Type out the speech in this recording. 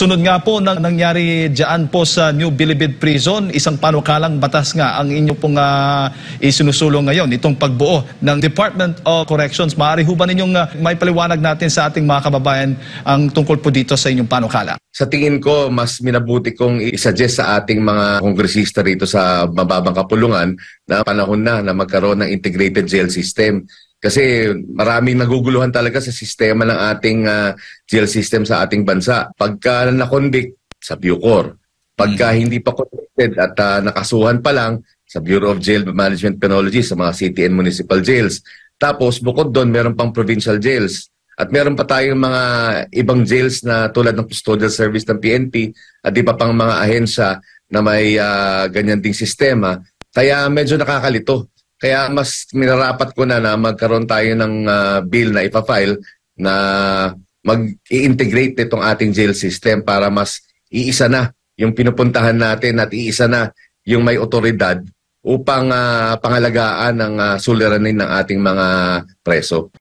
Kasunod nga po ng nangyari dyan po sa New Bilibid Prison, isang panukalang batas nga ang inyo pong isinusulong ngayon, itong pagbuo ng Department of Corrections. Maaari ho ba ninyong may paliwanag natin sa ating mga kababayan ang tungkol po dito sa inyong panukala? Sa tingin ko, mas minabuti kong i-suggest sa ating mga kongresista rito sa mababang kapulungan na panahon na magkaroon ng integrated jail system. Kasi maraming naguguluhan talaga sa sistema ng ating jail system sa ating bansa. Pagka na-convict sa Bucor, pagka hindi pa convicted at nakasuhan pa lang sa Bureau of Jail Management Penology sa mga city and municipal jails. Tapos bukod doon, meron pang provincial jails. At meron pa tayong mga ibang jails na tulad ng custodial service ng PNP at iba pang mga ahensya na may ganyan ding sistema. Kaya medyo nakakalito. Kaya mas minarapat ko na magkaroon tayo ng bill na ipafile na mag-i-integrate itong ating jail system para mas iisa na yung pinupuntahan natin at iisa na yung may otoridad upang pangalagaan ng suliranin ng ating mga preso.